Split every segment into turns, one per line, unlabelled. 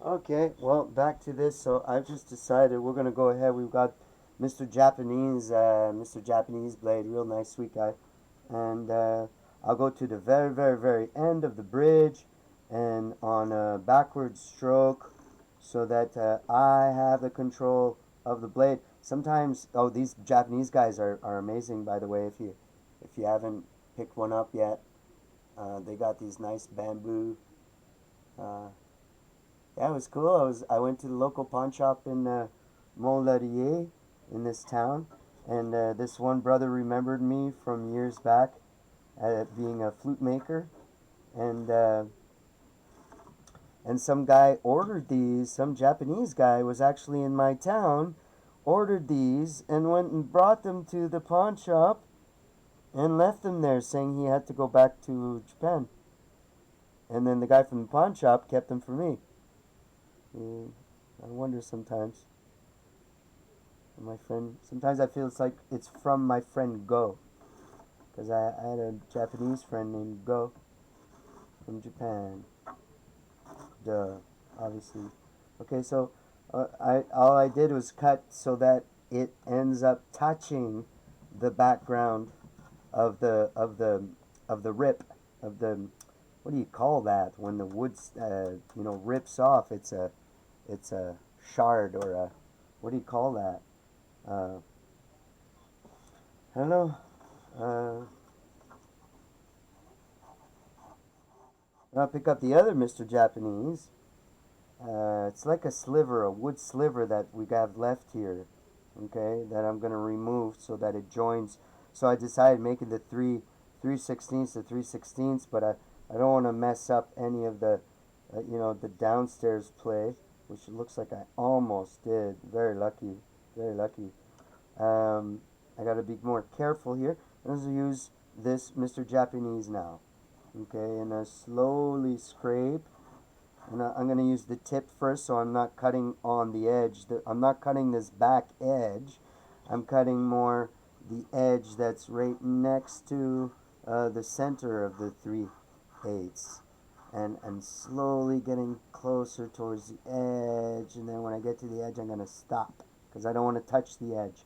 Okay, well, back to this. So I've just decided we're gonna go ahead. We've got Mr. Japanese Blade, real nice, sweet guy, and I'll go to the very, very, very end of the bridge, and on a backward stroke, so that I have the control of the blade. Sometimes, oh, these Japanese guys are amazing. By the way, if you haven't picked one up yet, they got these nice bamboo. Uh, Yeah, it was cool. I went to the local pawn shop in Montlaurier in this town, and this one brother remembered me from years back being a flute maker, and some guy ordered these. Some Japanese guy was actually in my town, ordered these, and went and brought them to the pawn shop and left them there, saying he had to go back to Japan. And then the guy from the pawn shop kept them for me. Yeah, I wonder sometimes. My friend, sometimes I feel it's like it's from my friend Go, because I had a Japanese friend named Go from Japan. Duh, obviously. Okay, so I all I did was cut so that it ends up touching the background of the rip of the, what do you call that when the wood rips off? It's a shard, or a, what do you call that? Uh, I don't know. Uh, I'll pick up the other Mr. Japanese. It's like a sliver, a wood sliver that we have left here. Okay, that I'm gonna remove so that it joins. So I decided making the three sixteenths to 3/16, but I don't want to mess up any of the the downstairs play, which it looks like I almost did. Very lucky, very lucky. Um, I got to be more careful here. I'm going to use this Mr. Japanese now. Okay, and I slowly scrape. And I'm going to use the tip first, so I'm not cutting on the edge. I'm not cutting this back edge. I'm cutting more the edge that's right next to the center of the 3/8. And slowly getting closer towards the edge. And then when I get to the edge, I'm going to stop, because I don't want to touch the edge.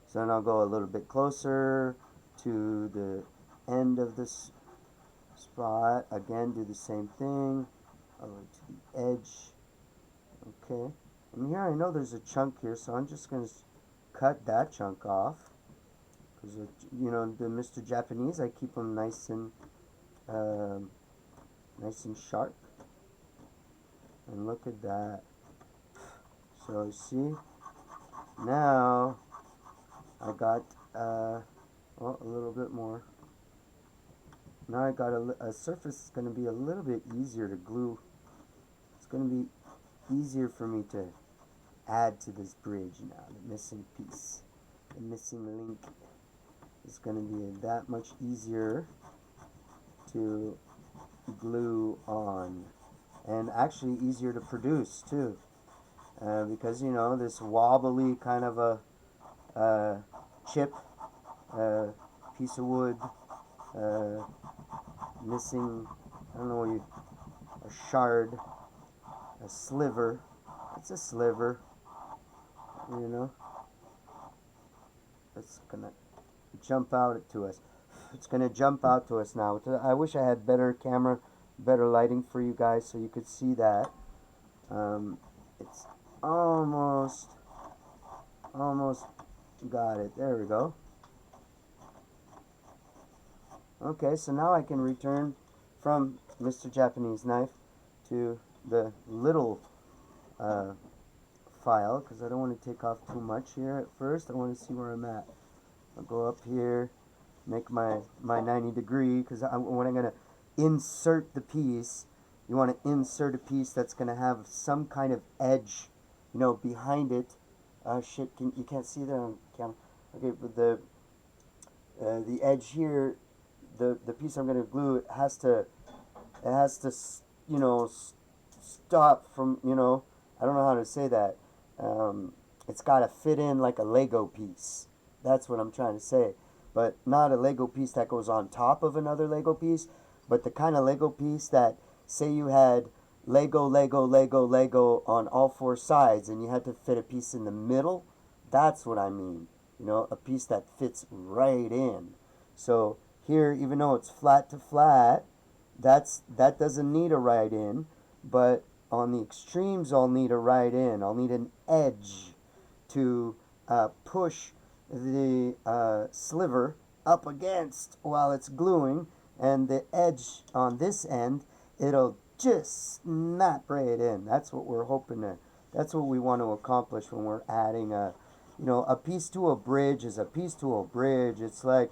So then I'll go a little bit closer to the end of this spot. Again, do the same thing. All the way to the edge. Okay. And here I know there's a chunk here, so I'm just going to cut that chunk off. Because, the Mr. Japanese, I keep them um, nice and sharp. And look at that. So you see, now I got a little bit more. Now I got a surface that's going to be a little bit easier to glue. It's going to be easier for me to add to this bridge now. The missing piece, the missing link, is going to be that much easier to glue on, and actually easier to produce too, because this wobbly kind of a chip, piece of wood, uh, missing, I don't know what you, a shard, a sliver. It's a sliver, you know. It's gonna jump out to us. It's gonna jump out to us now. I wish I had better camera, better lighting for you guys so you could see that. It's almost, almost got it. There we go. Okay, so now I can return from Mr. Japanese Knife to the little uh, file, because I don't want to take off too much here at first. I want to see where I'm at. I'll go up here, make my 90 degree, because when I'm going to insert the piece, you want to insert a piece that's going to have some kind of edge, behind it. Shit, you can't see that on camera. Okay, but the edge here, the piece I'm going to glue, it has to stop from, I don't know how to say that. It's got to fit in like a Lego piece. That's what I'm trying to say. But not a Lego piece that goes on top of another Lego piece, but the kind of Lego piece that, say you had, Lego, Lego, Lego, Lego on all four sides, and you had to fit a piece in the middle. That's what I mean. You know, a piece that fits right in. So here, even though it's flat to flat, that doesn't need a right in, but on the extremes, I'll need a right in. I'll need an edge to push the sliver up against while it's gluing, and the edge on this end, it'll just snap right in. That's what we're hoping to. That's what we want to accomplish when we're adding a, a piece to a bridge is a piece to a bridge. It's like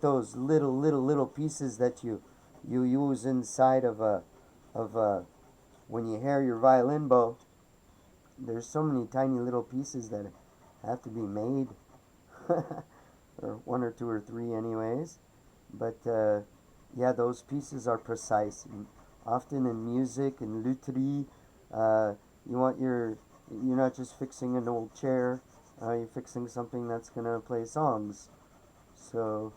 those little pieces that you use inside of a when you hair your violin bow. There's so many tiny little pieces that have to be made, or one or two or three, anyways. But yeah, those pieces are precise. And often in music and lutherie, you want you're not just fixing an old chair. You're fixing something that's gonna play songs. So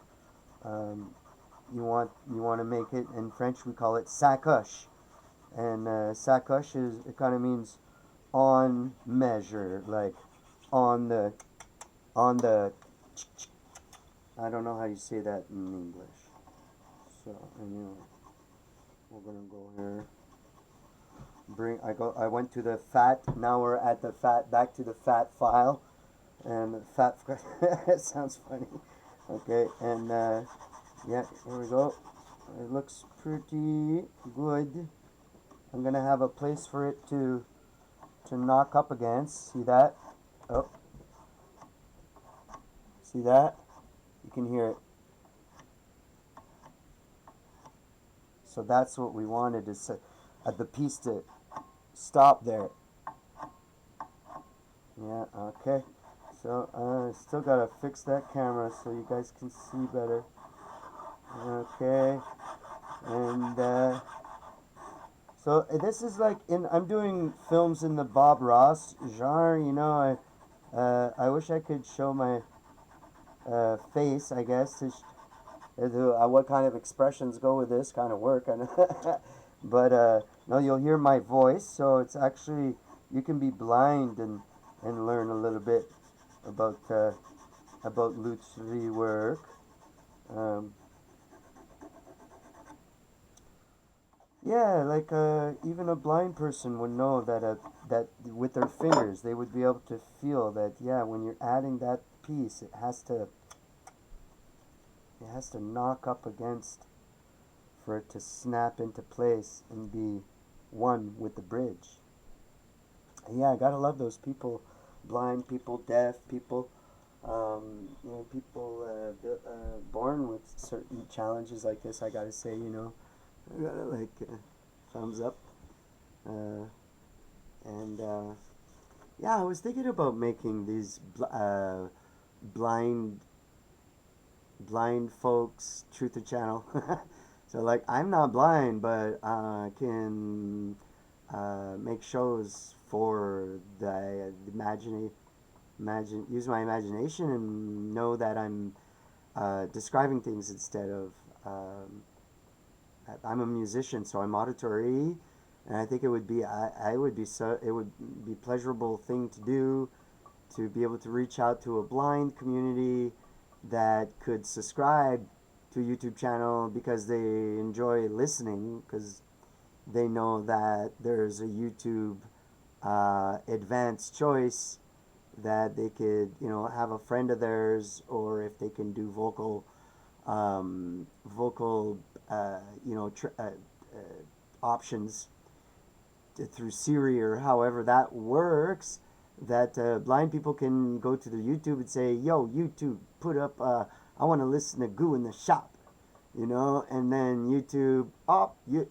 you want to make it. In French, we call it sacoche, and sacoche is it kind of means on measure, like on the. I don't know how you say that in English. So anyway, we're gonna go here. I went to the fat. Now we're at the fat. Back to the fat file, and fat. It sounds funny. Okay, and yeah, here we go. It looks pretty good. I'm gonna have a place for it to knock up against. See that? Oh, see that? You can hear it. So that's what we wanted is the piece to stop there. Yeah, okay. So I still gotta fix that camera so you guys can see better. Okay, and so this is like I'm doing films in the Bob Ross genre. I wish I could show my face. I guess what kind of expressions go with this kind of work. But no, you'll hear my voice. So it's actually you can be blind and learn a little bit about lutherie work. Um, Yeah, like even a blind person would know that with their fingers they would be able to feel that. Yeah, when you're adding that piece, it has to knock up against for it to snap into place and be one with the bridge. And yeah, I gotta love those people, blind people, deaf people, people born with certain challenges like this. I gotta say, I gotta like thumbs up. Uh, and yeah, I was thinking about making these blind folks truther channel. So like I'm not blind, but I can make shows for the imagine use my imagination and know that I'm describing things instead of I'm a musician, so I'm auditory, and I think I would be so it would be a pleasurable thing to do to be able to reach out to a blind community that could subscribe to a YouTube channel because they enjoy listening because they know that there's a YouTube advanced choice that they could have a friend of theirs, or if they can do vocal options through Siri or however that works, that blind people can go to the YouTube and say, yo, YouTube, put up, I want to listen to Goo in the Shop, and then YouTube,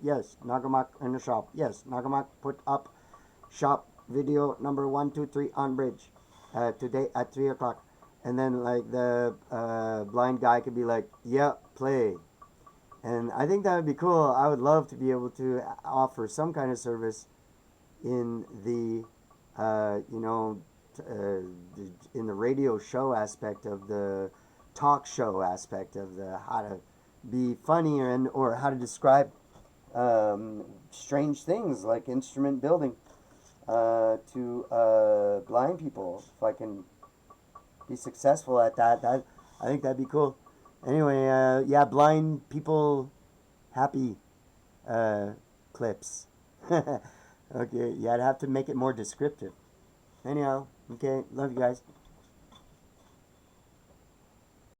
yes, Nagamak in the shop, yes, Nagamak put up shop video number 123 on bridge today at 3 o'clock. And then like the blind guy could be like, yeah, play. And I think that would be cool. I would love to be able to offer some kind of service in the, in the radio show aspect of the talk show aspect of the how to be funny or how to describe strange things like instrument building to blind people. If I can be successful at that, I think that'd be cool. Anyway, yeah, blind people happy uh, clips. Okay, yeah, I'd have to make it more descriptive. Anyhow, okay, love you guys.